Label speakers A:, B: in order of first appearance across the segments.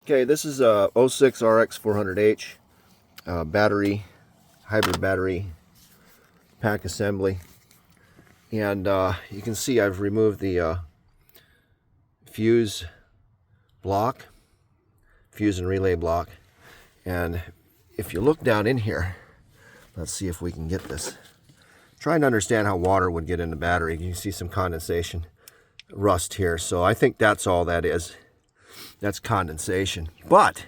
A: Okay, this is a 06 RX 400H battery, hybrid battery pack assembly. And you can see I've removed the fuse and relay block. And if you look down in here, let's see if we can get this. Trying to understand how water would get in the battery. You can see some condensation, rust here. So I think that's all that is. That's condensation. But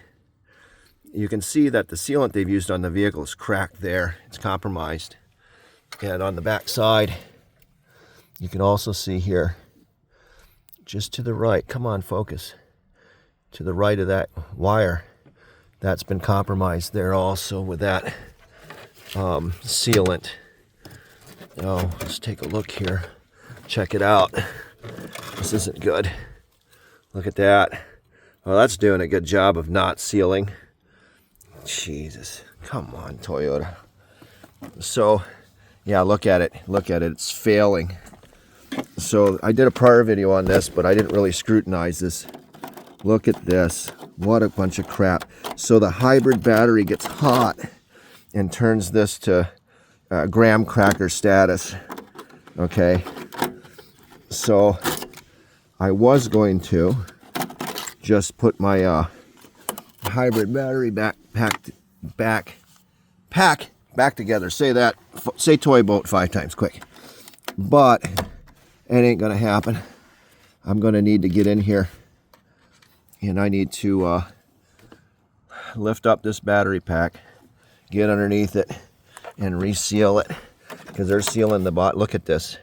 A: you can see that the sealant they've used on the vehicle is cracked there. It's compromised. And on the back side, you can also see here, just to the right, come on, focus, to the right of that wire, that's been compromised there also with that sealant. Oh, let's take a look here. Check it out. This isn't good. Look at that. Well, that's doing a good job of not sealing. Jesus, come on, Toyota. So, yeah, look at it. Look at it. It's failing. So I did a prior video on this, but I didn't really scrutinize this. Look at this. What a bunch of crap. So the hybrid battery gets hot and turns this to graham cracker status. Okay. So I was going to just put my hybrid battery back together. Say that. Say toy boat 5 times quick. But it ain't gonna happen. I'm gonna need to get in here and I need to lift up this battery pack, get underneath it and reseal it, because they're sealing the body. Look at this.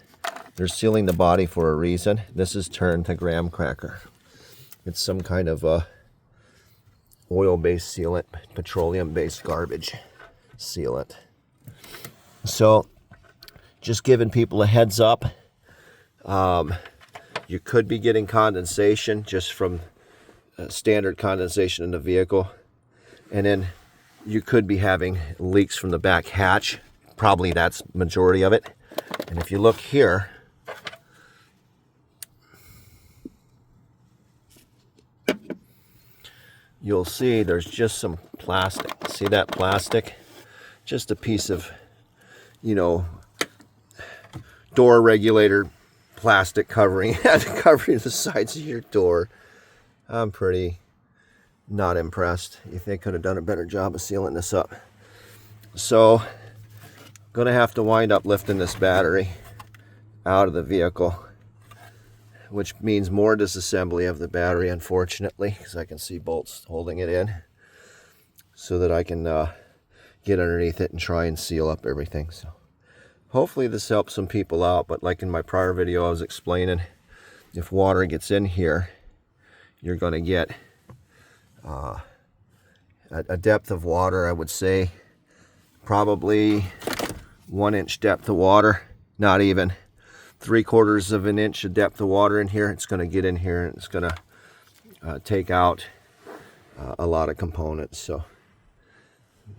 A: They're sealing the body for a reason. This is turned to graham cracker. It's some kind of oil-based sealant, petroleum-based garbage sealant. So just giving people a heads up. You could be getting condensation just from standard condensation in the vehicle. And then you could be having leaks from the back hatch. Probably that's majority of it. And if you look here, you'll see there's just some plastic. See that plastic? Just a piece of, door regulator plastic covering the sides of your door. I'm pretty not impressed. If they could have done a better job of sealing this up. So, gonna have to wind up lifting this battery out of the vehicle, which means more disassembly of the battery, unfortunately, because I can see bolts holding it in, so that I can get underneath it and try and seal up everything. So hopefully this helps some people out. But like in my prior video, I was explaining, if water gets in here, you're going to get a depth of water, I would say probably 1 inch depth of water, not even 3/4 of an inch of depth of water in here. It's going to get in here and it's going to take out a lot of components. So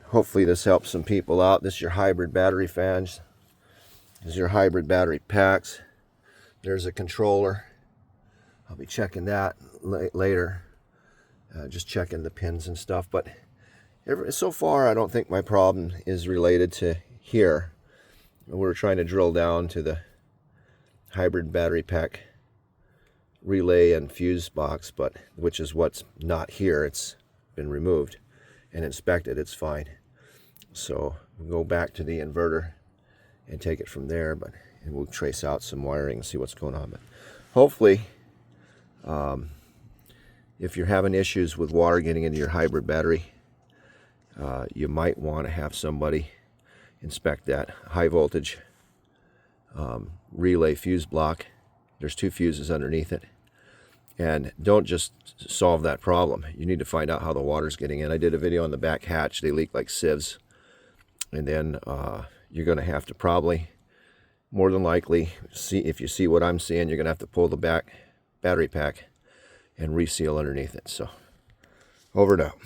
A: hopefully this helps some people out. This is your hybrid battery fans. This is your hybrid battery packs. There's a controller. I'll be checking that later. Just checking the pins and stuff. But so far, I don't think my problem is related to here. We're trying to drill down to the hybrid battery pack relay and fuse box, but which is what's not here. It's been removed and inspected. It's fine. So we'll go back to the inverter and take it from there, and we'll trace out some wiring and see what's going on. But hopefully, if you're having issues with water getting into your hybrid battery, you might want to have somebody inspect that high voltage relay fuse block. There's 2 fuses underneath it. And don't just solve that problem. You need to find out how the water's getting in. I did a video on the back hatch. They leak like sieves. And then you're going to have to probably, more than likely, if you see what I'm seeing, you're going to have to pull the back battery pack and reseal underneath it. So, over and out.